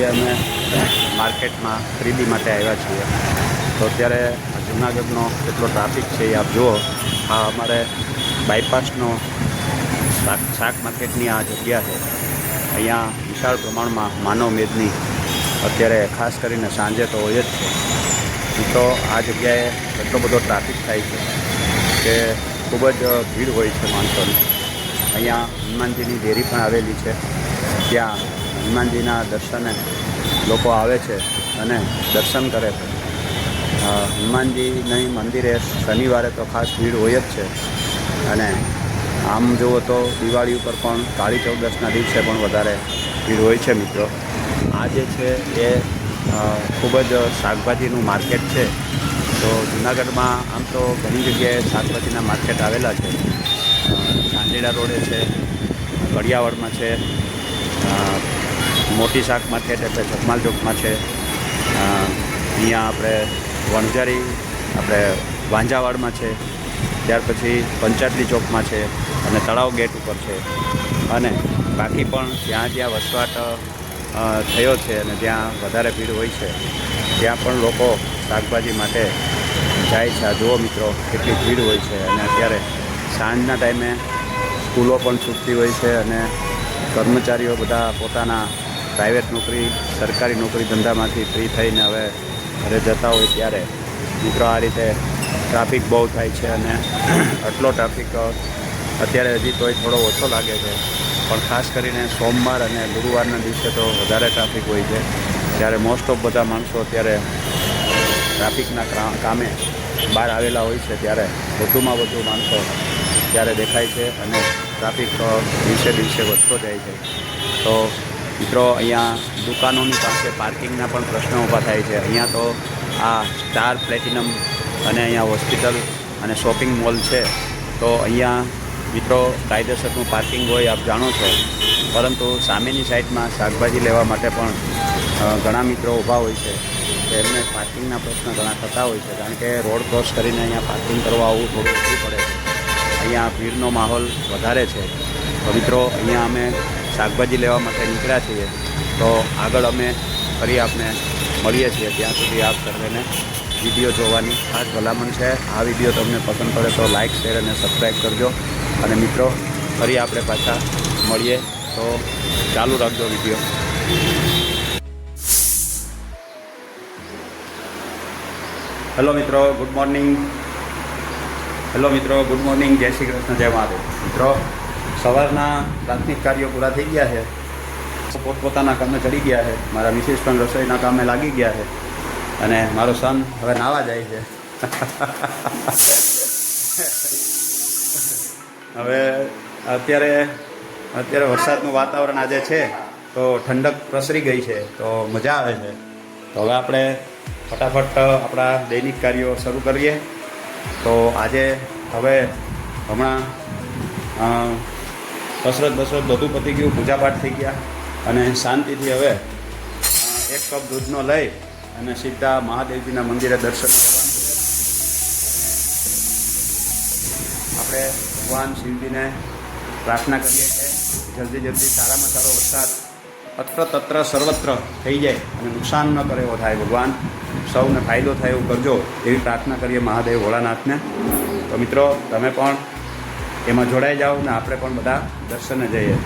આજે અમે માર્કેટમાં ખરીદી માટે આવ્યા છીએ. તો અત્યારે જૂનાગઢનો કેટલો ટ્રાફિક છે એ આપ જુઓ. આ અમારે બાયપાસનો શાક માર્કેટની આ જગ્યા છે. અહીંયા વિશાળ પ્રમાણમાં માનવ મેદની અત્યારે ખાસ કરીને સાંજે તો હોય જ છે. તો આ જગ્યાએ એટલો બધો ટ્રાફિક થાય છે કે ખૂબ જ ભીડ હોય છે માણસોની. અહીંયા હનુમાનજીની ડેરી પણ આવેલી છે. ત્યાં હનુમાનજીના દર્શને લોકો આવે છે અને દર્શન કરે છે. હનુમાનજીની મંદિરે શનિવારે તો ખાસ ભીડ હોય જ છે. અને આમ જુઓ તો દિવાળી ઉપર પણ કાળી ચૌદસના દિવસે પણ વધારે ભીડ હોય છે મિત્રો. આ જે છે એ ખૂબ જ શાકભાજીનું માર્કેટ છે. તો જૂનાગઢમાં આમ તો ઘણી જગ્યાએ શાકભાજીના માર્કેટ આવેલા છે. ચાંદેડા રોડે છે, કડિયાવાડમાં છે, મોટી શાક માર્કેટ એટલે જગમાલ ચોકમાં છે, અહીંયા આપણે વણઝારી આપણે વાંઝાવાડમાં છે, ત્યાર પછી પંચાટલી ચોકમાં છે અને તળાવ ગેટ ઉપર છે. અને બાકી પણ જ્યાં જ્યાં વસવાટ થયો છે અને જ્યાં વધારે ભીડ હોય છે ત્યાં પણ લોકો શાકભાજી માટે જાય છે. આ જુઓ મિત્રો કેટલી ભીડ હોય છે. અને અત્યારે સાંજના ટાઈમે સ્કૂલો પણ છૂટતી હોય છે અને કર્મચારીઓ બધા પોતાના પ્રાઇવેટ નોકરી, સરકારી નોકરી ધંધામાંથી ફ્રી થઈને હવે ઘરે જતા હોય ત્યારે મિત્રો આ રીતે ટ્રાફિક બહુ થાય છે. અને આટલો ટ્રાફિક અત્યારે હજી તોય થોડો ઓછો લાગે છે, પણ ખાસ કરીને સોમવાર અને ગુરુવારના દિવસે તો વધારે ટ્રાફિક હોય છે. ત્યારે મોસ્ટ ઓફ બધા માણસો અત્યારે ટ્રાફિકના કામે બહાર આવેલા હોય છે. ત્યારે વધુમાં વધુ માણસો ત્યારે દેખાય છે અને ટ્રાફિક દિવસે દિવસે વધતો જાય છે. તો મિત્રો અહીંયા દુકાનોની પાસે પાર્કિંગના પણ પ્રશ્નો ઊભા થાય છે. અહીંયા તો આ સ્ટાર પ્લેટિનમ અને અહીંયા હોસ્પિટલ અને શોપિંગ મોલ છે. તો અહીંયા મિત્રો કાયદેસરનું પાર્કિંગ હોય આપ જાણો છો, પરંતુ સામેની સાઈડમાં શાકભાજી લેવા માટે પણ ઘણા મિત્રો ઊભા હોય છે. એમને પાર્કિંગના પ્રશ્ન ઘણા થતા હોય છે, કારણ કે રોડ ક્રોસ કરીને અહીંયા પાર્કિંગ કરવા આવવું થોડું ઓછું પડે છે. અહીંયા ભીડનો માહોલ વધારે છે. તો મિત્રો અહીંયા અમે શાકભાજી લેવા માટે નીકળ્યા છીએ. તો આગળ અમે ફરી આપને મળીએ છીએ. ત્યાં સુધી આપ સર્વેને વિડીયો જોવાની ખાસ ભલામણ છે. આ વિડીયો તમને પસંદ પડે તો લાઇક, શેર અને સબસ્ક્રાઈબ કરજો. અને મિત્રો ફરી આપણે પાછા મળીએ. તો ચાલુ રાખજો વિડીયો. હેલો મિત્રો, ગુડ મોર્નિંગ. જય શ્રી કૃષ્ણ, જય મહાદેવ. મિત્રો સવારના પ્રાથમિક કાર્યો પૂરા થઈ ગયા છે. પોતપોતાના કામે ચડી ગયા છે. મારા મિસિસ પણ રસોઈના કામે લાગી ગયા છે. અને મારો સન હવે નાહવા જાય છે. હવે અત્યારે વરસાદનું વાતાવરણ આજે છે, તો ઠંડક પ્રસરી ગઈ છે, તો મજા આવે છે. તો હવે આપણે ફટાફટ આપણા દૈનિક કાર્યો શરૂ કરીએ. તો આજે હમણાં કસરત બધું પતી ગયું, પૂજાપાઠ થઈ ગયા અને શાંતિથી હવે 1 કપ દૂધનો લઈ અને સીધા મહાદેવજીના મંદિરે દર્શન આપણે ભગવાન શિવજીને પ્રાર્થના કરીએ કે જલ્દી સારામાં સારો વરસાદ અત્ર તત્ર સર્વત્ર થઈ જાય અને નુકસાન ન કરે એવો થાય. ભગવાન સૌને ફાયદો થાય એવું કરજો, એવી પ્રાર્થના કરીએ મહાદેવ ભોળાનાથને. તો મિત્રો તમે પણ એમાં જોડાઈ જાઓ ને આપણે પણ બધા દર્શને જઈએ.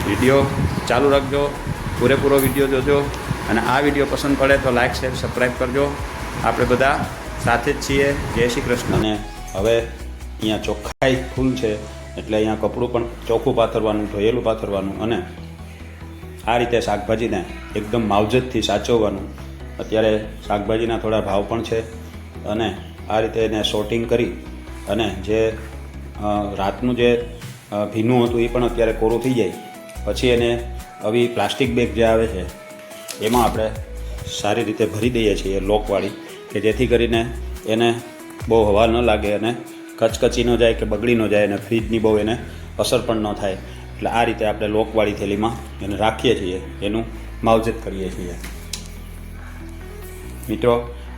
વિડીયો ચાલુ રાખજો, પૂરેપૂરો વિડીયો જોજો. અને આ વિડીયો પસંદ પડે તો લાઇક, શેર, સબસ્ક્રાઈબ કરજો. આપણે બધા સાથે જ છીએ. જય શ્રી કૃષ્ણ. અને હવે અહીંયા ચોખ્ખાઈ ફૂલ છે, એટલે અહીંયા કપડું પણ ચોખ્ખું પાથરવાનું, ધોયેલું પાથરવાનું અને આ રીતે શાકભાજીને એકદમ માવજતથી સાચવવાનું. અત્યારે શાકભાજીના થોડા ભાવ પણ છે અને આ રીતે એને સોર્ટિંગ કરી અને જે રાતનું જે ભીનું હતું એ પણ અત્યારે કોરું થઈ જાય. પછી એને આવી પ્લાસ્ટિક બેગ જે આવે છે એમાં આપણે સારી રીતે ભરી દઈએ છીએ, લોકવાળી, કે જેથી કરીને એને બહુ હવા ન લાગે અને કચકચી ન જાય કે બગડી ન જાય અને ફ્રીજની બહુ એને અસર પણ ન થાય. એટલે આ રીતે આપણે લોકવાળી થેલીમાં એને રાખીએ છીએ, એનું માવજત કરીએ છીએ. મિત્રો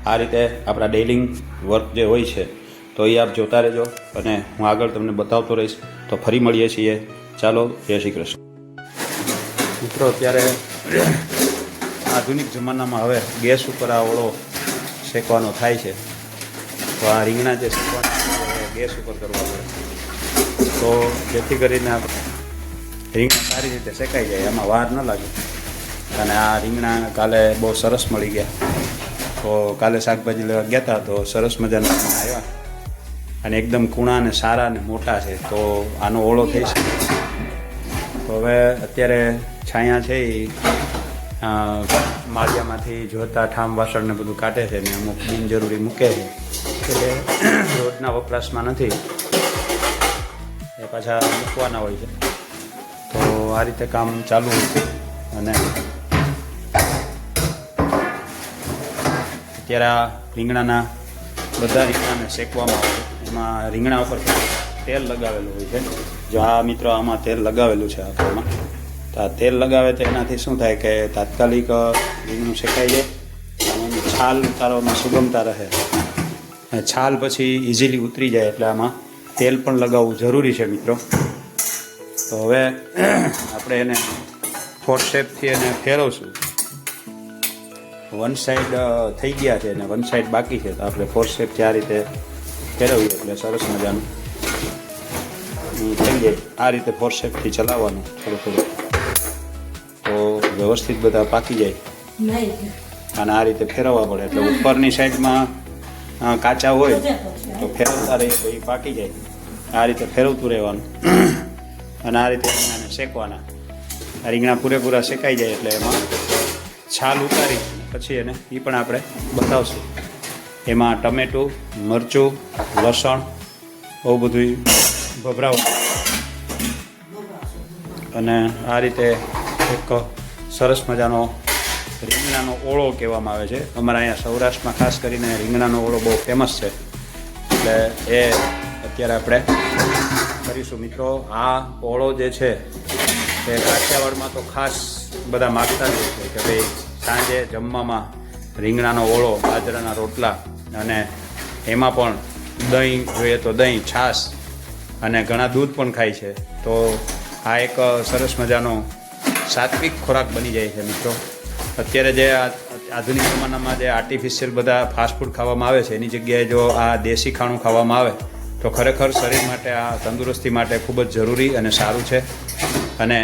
આ રીતે આપણા ડેઇલી વર્ક જે હોય છે તો એ આપ જોતા રહેજો અને હું આગળ તમને બતાવતો રહીશ. તો ફરી મળીએ છીએ. ચાલો, જય શ્રી કૃષ્ણ. મિત્રો અત્યારે આધુનિક જમાનામાં હવે ગેસ ઉપર આ ઓળો શેકવાનો થાય છે, તો આ રીંગણા જે શેકવાના ગેસ ઉપર કરવા પડે, તો જેથી કરીને આપણે રીંગણા સારી રીતે શેકાઈ જાય, એમાં વાર ન લાગે. અને આ રીંગણા કાલે બહુ સરસ મળી ગયા, તો કાલે શાકભાજી લેવા ગયા હતા તો સરસ મજાના રીંગણા આવ્યા અને એકદમ કૂણા અને સારા અને મોટા છે, તો આનો ઓળો થઈ શકે. તો હવે અત્યારે છાયા છે એ માળિયામાંથી જોતા ઠામ વાસણ ને બધું કાઢે છે ને અમુક બિનજરૂરી મૂકે છે, એટલે રોજના વપરાશમાં નથી, એ પાછા મૂકવાના હોય છે. તો આ રીતે કામ ચાલુ હોય છે. અને અત્યારે આ રીંગણાના બધા રીંગણાને શેકવામાં આવે છે. એમાં રીંગણા ઉપર તેલ લગાવેલું હોય છે. જો આ મિત્રો આમાં તેલ લગાવેલું છે આખરમાં, તો આ તેલ લગાવે તો એનાથી શું થાય કે તાત્કાલિક રીંગણું શેકાઈ જાય અને એની છાલ ઉતારવામાં સુગમતા રહે. છાલ પછી ઇઝીલી ઉતરી જાય, એટલે આમાં તેલ પણ લગાવવું જરૂરી છે મિત્રો. તો હવે આપણે એને ફોર્સેપથી એને ફેરવશું. વન સાઈડ થઈ ગયા છે અને વન સાઈડ બાકી છે, તો આપણે ફોર્સેપથી આ રીતે ફેરવીએ એટલે સરસ મજાનું થઈ જાય. આ રીતે ફોર્સેપથી ચલાવવાનું થોડું થોડું, તો વ્યવસ્થિત બધા પાકી જાય. અને આ રીતે ફેરવવા પડે, એટલે ઉપરની સાઈડમાં કાચા હોય તો ફેરવતા રહીએ તો એ પાકી જાય. આ રીતે ફેરવતું રહેવાનું અને આ રીતે રીંગણાને શેકવાના. આ રીંગણા પૂરેપૂરા શેકાઈ જાય એટલે એમાં છાલ ઉતારી પછી એને એ પણ આપણે બતાવશું. એમાં ટમેટું, મરચું, લસણ બહુ બધું ભભરાવું અને આ રીતે એક સરસ મજાનો રીંગણાનો ઓળો કહેવામાં આવે છે. અમારા અહીંયા સૌરાષ્ટ્રમાં ખાસ કરીને રીંગણાનો ઓળો બહુ ફેમસ છે, એટલે એ અત્યારે આપણે કરીશું મિત્રો. આ ઓળો જે છે એ કાઠિયાવાડમાં તો ખાસ બધા માગતા જ હોય છે કે ભાઈ સાંજે જમવામાં રીંગણાનો ઓળો, બાજરાના રોટલા અને એમાં પણ દહીં જોઈએ તો દહીં, છાશ અને ઘણા દૂધ પણ ખાય છે. તો આ એક સરસ મજાનો સાત્વિક ખોરાક બની જાય છે મિત્રો. અત્યારે જે આધુનિક જમાનામાં જે આર્ટિફિશિયલ બધા ફાસ્ટફૂડ ખાવામાં આવે છે એની જગ્યાએ જો આ દેશી ખાણું ખાવામાં આવે તો ખરેખર શરીર માટે, આ તંદુરસ્તી માટે ખૂબ જ જરૂરી અને સારું છે. અને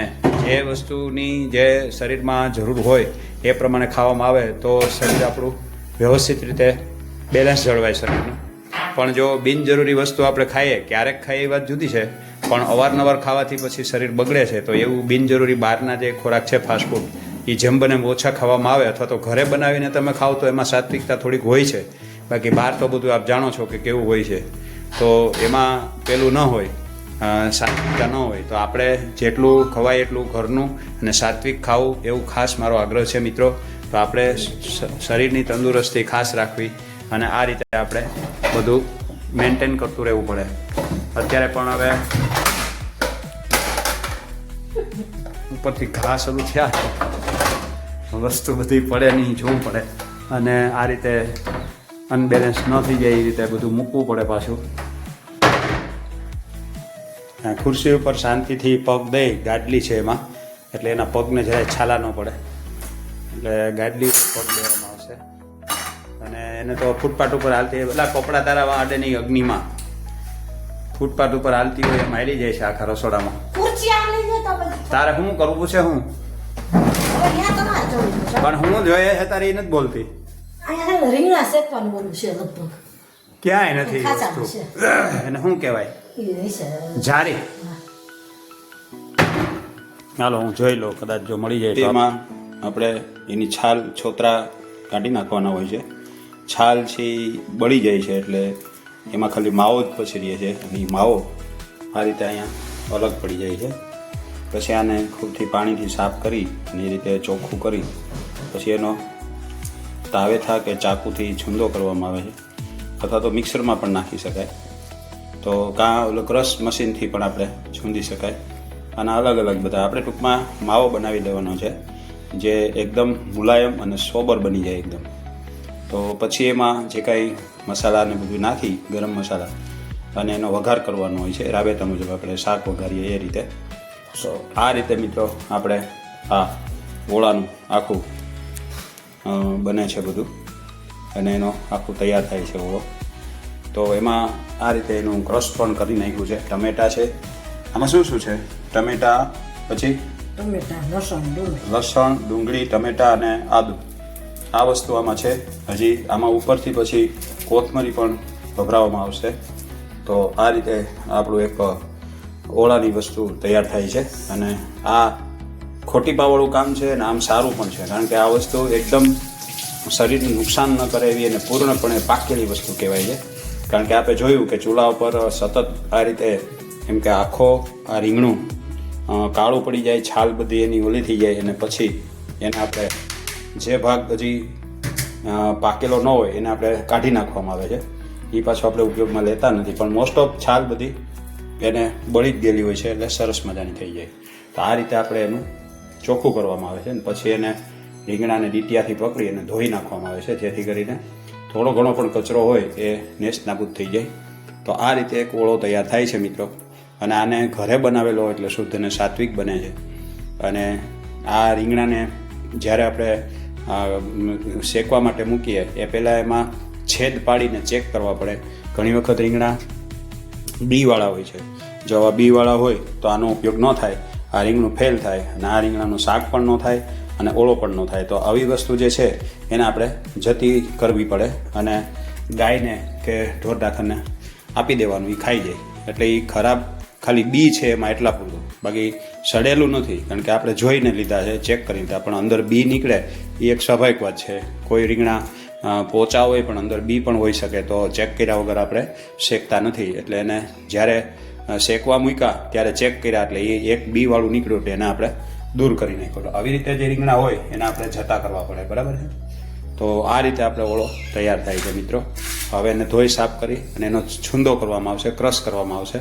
જે વસ્તુની જે શરીરમાં જરૂર હોય એ પ્રમાણે ખાવામાં આવે તો શરીર આપણું વ્યવસ્થિત રીતે બેલેન્સ જળવાય શરીરનું. પણ જો બિનજરૂરી વસ્તુ આપણે ખાઈએ, ક્યારેક ખાઈએ એ વાત જુદી છે, પણ અવારનવાર ખાવાથી પછી શરીર બગડે છે. તો એવું બિનજરૂરી બહારના જે ખોરાક છે ફાસ્ટફૂડ, એ જેમ બને ઓછા ખાવામાં આવે, અથવા તો ઘરે બનાવીને તમે ખાઓ તો એમાં સાત્વિકતા થોડીક હોય છે. બાકી બહાર તો બધું આપ જાણો છો કે કેવું હોય છે, તો એમાં પેલું ન હોય, સાત્વિકતા ન હોય. તો આપણે જેટલું ખવાય એટલું ઘરનું અને સાત્વિક ખાવું એવું ખાસ મારો આગ્રહ છે મિત્રો. તો આપણે શરીરની તંદુરસ્તી ખાસ રાખવી અને આ રીતે આપણે બધું મેન્ટેન કરતું રહેવું પડે. અત્યારે પણ હવે ઉપરથી ઘાસ શરૂ થયા, વસ્તુ બધી પડે નહીં, જોવું પડે અને આ રીતે અનબેલેન્સ ન થઈ જાય એ રીતે બધું મૂકવું પડે પાછું. ખુરશી ઉપર શાંતિથી પગ દઈ, ગાડલી છે એમાં, એટલે એના પગને જરાય છાલા ન પડે, એટલે ગાડલી પગ દેવામાં આવશે. અને એને તો ફૂટપાથ ઉપર હાલતી, પેલા કપડાં તારા આડે નહીં અગ્નિમાં, ફૂટપાથ ઉપર હાલતી હોય એમ હાલી જાય છે આખા રસોડામાં. તારે શું કરવું છે? હું પણ હું જોઈએ છે તારે એ નથી બોલતી. ક્યાંય નથી વસ્તુ. એને શું કહેવાય? જારી. હાલો હું જોઈ લો, કદાચ જો મળી જાય તો. એમાં આપણે એની છાલ, છોતરા કાઢી નાખવાના હોય છે. છાલ છે બળી જાય છે એટલે એમાં ખાલી માવો જ પછી રહે છે, અને એ માવો આ રીતે અહીંયા અલગ પડી જાય છે. પછી આને ખૂબથી પાણીથી સાફ કરી અને એ રીતે ચોખ્ખું કરી પછી એનો તાવેથા કે ચાકુથી છૂંદો કરવામાં આવે છે, અથવા તો મિક્સરમાં પણ નાખી શકાય. તો કાં ઓલો ક્રશ મશીનથી પણ આપણે છૂંદી શકાય. અને અલગ અલગ બધા આપણે ટૂંકમાં માવો બનાવી લેવાનો છે જે એકદમ મુલાયમ અને સોબર બની જાય એકદમ. તો પછી એમાં જે કાંઈ મસાલા ને બધું નાખી, ગરમ મસાલા, અને એનો વઘાર કરવાનો હોય છે રાબેતા મુજબ આપણે શાક વઘારીએ એ રીતે. તો આ રીતે મિત્રો આપણે આ ઓળાનું આખું બને છે બધું, અને એનો આખું તૈયાર થાય છે ઓળો. તો એમાં આ રીતે એનું ક્રશ પણ કરી નાખ્યું છે. ટમેટા છે, આમાં શું શું છે? ટમેટા, પછી લસણ, ડુંગળી, ટમેટા અને આદુ, આ વસ્તુ આમાં છે. હજી આમાં ઉપરથી પછી કોથમરી પણ ભભરાવવામાં આવશે. તો આ રીતે આપણું એક ઓળાની વસ્તુ તૈયાર થાય છે. અને આ ખોટીપાવાળું કામ છે અને આમ સારું પણ છે, કારણ કે આ વસ્તુ એકદમ શરીરને નુકસાન ન કરે એવી અને પૂર્ણપણે પાકેલી વસ્તુ કહેવાય છે. કારણ કે આપણે જોયું કે ચૂલા ઉપર સતત આ રીતે એમ કે આખો આ રીંગણું કાળું પડી જાય, છાલ બધી એની ઓલી થઈ જાય, અને પછી એને આપણે જે ભાગ હજી પાકેલો ન હોય એને આપણે કાઢી નાખવામાં આવે છે. એ પાછો આપણે ઉપયોગમાં લેતા નથી, પણ મોસ્ટ ઓફ છાલ બધી એને બળી જ ગયેલી હોય છે, એટલે સરસ મજાની થઈ જાય. તો આ રીતે આપણે એનું ચોખ્ખું કરવામાં આવે છે, અને પછી એને રીંગણાને ડીટિયાથી પકડી અને ધોઈ નાખવામાં આવે છે, જેથી કરીને થોડો ઘણો પણ કચરો હોય એ નેસ્ત નાબૂદ થઈ જાય. તો આ રીતે એક ઓળો તૈયાર થાય છે મિત્રો. અને આને ઘરે બનાવેલો એટલે શુદ્ધ અને સાત્વિક બને છે. અને આ રીંગણાને જ્યારે આપણે શેકવા માટે મૂકીએ એ પહેલાં એમાં છેદ પાડીને ચેક કરવા પડે. ઘણી વખત રીંગણા બીવાળા હોય છે. જો આવા બીવાળા હોય તો આનો ઉપયોગ ન થાય, આ રીંગણું ફેલ થાય, અને આ રીંગણાનું શાક પણ ન થાય અને ઓળો પણ ન થાય. તો આવી વસ્તુ જે છે એને આપણે જતી કરવી પડે, અને ગાયને કે ઢોર ઢાંખરને આપી દેવાનું, એ ખાઈ જાય. એટલે એ ખરાબ ખાલી બી છે એમાં એટલા પૂરતું, બાકી સડેલું નથી. કારણ કે આપણે જોઈને લીધા છે, ચેક કરી લીધા, પણ અંદર બી નીકળે એ એક સ્વાભાવિક વાત છે. કોઈ રીંગણા પોચા હોય પણ અંદર બી પણ હોઈ શકે, તો ચેક કર્યા વગર આપણે શેકતા નથી. એટલે એને જ્યારે શેકવા મૂક્યા ત્યારે ચેક કર્યા, એટલે એ એક બી વાળું નીકળ્યું એટલે એને આપણે દૂર કરી નાખ્યો. આવી રીતે જે રીંગણા હોય એને આપણે જતા કરવા પડે, બરાબર છે. તો આ રીતે આપણે ઓળો તૈયાર થાય છે મિત્રો. હવે એને ધોઈ સાફ કરી અને એનો છૂંદો કરવામાં આવશે, ક્રશ કરવામાં આવશે.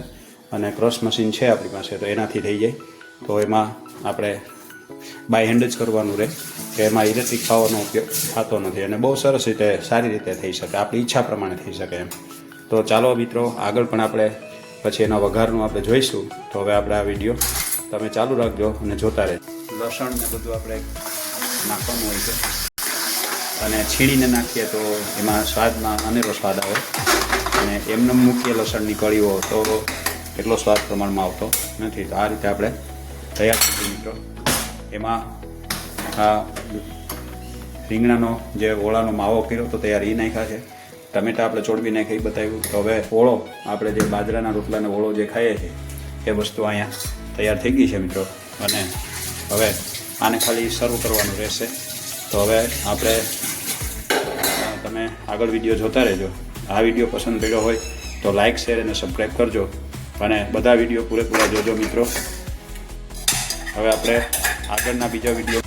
અને ક્રશ મશીન છે આપણી પાસે, તો એનાથી થઈ જાય. તો એમાં આપણે બાય હેન્ડ જ કરવાનું રહે, કે એમાં ઇલેક્ટ્રિક પાવરનો ઉપયોગ થતો નથી, અને બહુ સરસ રીતે સારી રીતે થઈ શકે, આપણી ઈચ્છા પ્રમાણે થઈ શકે એમ. તો ચાલો મિત્રો, આગળ પણ આપણે પછી એના વઘારનું આપણે જોઈશું. તો હવે આપણે આ વિડીયો તમે ચાલુ રાખજો અને જોતા રહેજો. લસણ ને બધું આપણે નાખવાનું હોય છે, અને છીણીને નાખીએ તો એમાં સ્વાદમાં અનેરો સ્વાદ આવે, અને એમને મૂકીએ લસણની કળીઓ તો એટલો સ્વાદ પ્રમાણમાં આવતો નથી. તો આ રીતે આપણે તૈયાર કરીએ મિત્રો. એમાં આ રીંગણાનો જે ઓળાનો માવો કર્યો તો તૈયાર એ નાખ્યા છે. ટમેટા આપણે ચોળવી નાખી બતાવ્યું. તો હવે ઓળો આપણે જે બાજરાના રોટલાને ઓળો જે ખાઈએ છીએ એ વસ્તુ અહીંયા તૈયાર થઈ ગઈ છે મિત્રો. અને હવે આને ખાલી સર્વ કરવાનું રહેશે. તો હવે આપણે તમે આગળ વિડીયો જોતા રહેજો. આ વિડીયો પસંદ પડ્યો હોય તો લાઇક, શેર અને સબસ્ક્રાઈબ કરજો, અને બધા વિડીયો પૂરેપૂરા જોજો મિત્રો. હવે આપણે આગળના બીજા વિડીયો.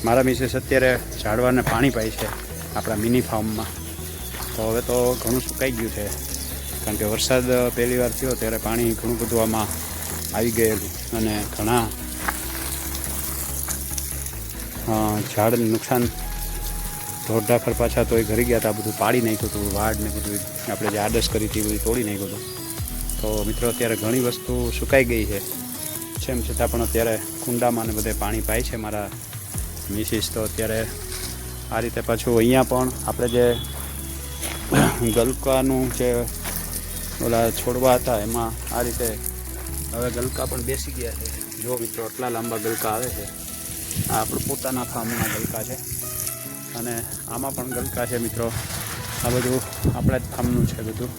મારા મિસેસ અત્યારે ઝાડવાને પાણી પાય છે આપણા મિની ફાર્મમાં. તો હવે તો ઘણું સુકાઈ ગયું છે, કારણ કે વરસાદ પહેલી વાર થયો ત્યારે પાણી ઘણું બધું આમાં આવી ગયેલું, અને ઘણા ઝાડને નુકસાન. ઢોર ઢાંખર પાછા તો એ ઘરી ગયા હતા, બધું પાડી નાખ્યું હતું, વાડ ને બધું આપણે જે આડસ કરી હતી બધું તોડી નાખ્યું હતું. તો મિત્રો અત્યારે ઘણી વસ્તુ સુકાઈ ગઈ છે, તેમ છતાં પણ અત્યારે કુંડામાં ને બધે પાણી પાય છે મારા મિસિસ. તો અત્યારે આ રીતે પાછું અહીંયા પણ આપણે જે ગલકાનું જે ઓલા છોડવા હતા એમાં આ રીતે હવે ગલકા પણ બેસી ગયા છે. જો મિત્રો આટલા લાંબા ગલકા આવે છે. આ આપણું પોતાના ફાર્મના ગલકા છે, અને આમાં પણ ગલકા છે મિત્રો. આ બધું આપણા જ ફાર્મનું છે બધું.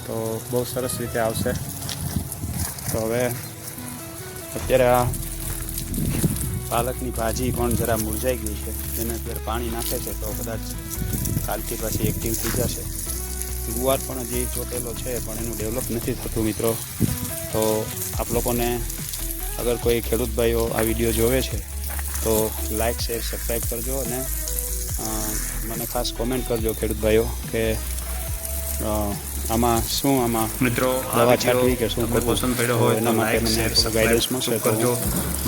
તો બહુ સરસ રીતે આવશે. તો હવે અત્યારે આ પાલકની ભાજી પણ જરા મુરઝાઈ ગઈ છે, એને અત્યારે પાણી નાખે છે તો કદાચ કાલથી પાછી એક્ટિવ થઈ જશે. ગુવાર પણ હજી ચોટેલો છે, પણ એનું ડેવલપ નથી થતું મિત્રો. તો આપ લોકોને અગર કોઈ ખેડૂત ભાઈઓ આ વિડીયો જોવે છે તો લાઇક, શેર, સબસ્ક્રાઈબ કરજો, અને મને ખાસ કોમેન્ટ કરજો ખેડૂત ભાઈઓ કે આમાં શું આમાં મિત્રો દવા છાંટવી કે શું તમને કરવું પસંદ પડ્યો તો હોય એના તો માટે લાઈક મને શેર થોડું સબસ્ક્રાઇબ ગાઈડન્સ મળશે તો કરજો.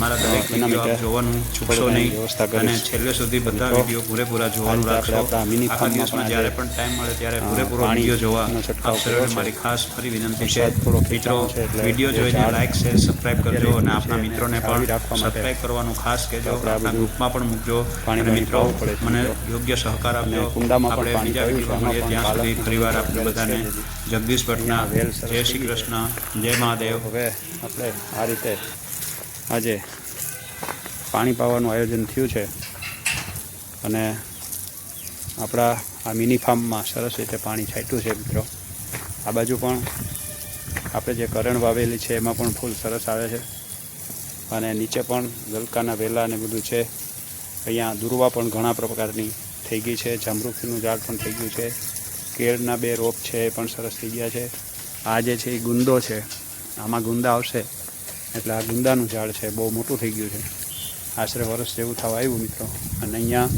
મારા દરેક એના વિડીયો માટે આપ જોવાનું ચૂકશો થોડું નહીં વ્યવસ્થા અને કરીશ. છેલ્લે સુધી બધા મિત્રો, વિડીયો પૂરેપૂરા જોવાનું આજે આપણે રાખશો. આપણા મિની આખા ફાર્મમાં દિવસમાં પણ જ્યારે આજે, પણ ટાઈમ મળે ત્યારે હા, પૂરેપૂરો પાણીનો વિડીયો જોવા છંટકાવ આપ કર્યો સર્વેને છે. મારી ખાસ ફરી વિનંતી છે. વરસાદ થોડો મિત્રો ખેંચાણો છે એટલે વિડીયો જે જોઈને ઝાડ લાઈક શેર સબસ્ક્રાઇબ કરજો અને અત્યારે આપણા છે મિત્રોને એને પણ જાળવી રાખવા માટે સબસ્ક્રાઇબ કરવાનું ખાસ કહેજો. આપણે આ આપણા બધું ગ્રુપમાં પણ મૂકજો. પાણી અને મિત્રો પાવું પડે છે મને મિત્રો. યોગ્ય સહકાર અને આપજો. કુંડામાં પણ આપણે પાણી બીજા પાયું છે. વિડીયોમાં મળીએ આમાં ત્યાં પણ સુધી પાલકનું ફરીવાર બધું આપણે વેલ બધાને છે જ. જગદીશ ભટ્ટના અહીંયા વેલ સરસ જય શ્રી થઈ ગઈ છે. કૃષ્ણ, જય મહાદેવ. હવે આપણે આ રીતે આજે પાણી પાવાનું આયોજન થયું છે અને આપણા આ મિની ફાર્મમાં સરસ રીતે પાણી છાંટ્યું છે મિત્રો. આ બાજુ પણ આપણે જે કરણ વાવેલી છે એમાં પણ ફૂલ સરસ આવે છે અને નીચે પણ ગલકાના વેલા ને બધું છે. અહીંયા દુર્વા પણ ઘણા પ્રકારની થઈ ગઈ છે. જામરૂખીનું ઝાડ પણ થઈ ગયું છે. કેળના 2 રોપ છે એ પણ સરસ થઈ ગયા છે. આ જે છે એ ગુંદો છે, આમાં ગુંદા આવશે એટલે આ ગુંદાનું ઝાડ છે, બહુ મોટું થઈ ગયું છે. આશરે વર્ષ જેવું થવા આવ્યું મિત્રો. અને અહીંયા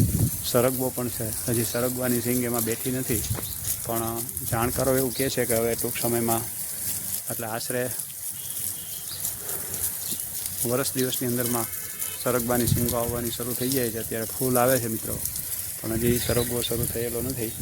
સરગવો પણ છે. હજી સરગવાની સિંગ એમાં બેઠી નથી, પણ જાણકારો એવું કહે છે કે હવે ટૂંક સમયમાં એટલે આશરે વર્ષ દિવસની અંદરમાં સરગવાની સિંગો આવવાની શરૂ થઈ જાય છે. અત્યારે ફૂલ આવે છે મિત્રો, પણ હજી સરગવો શરૂ થયેલો નથી.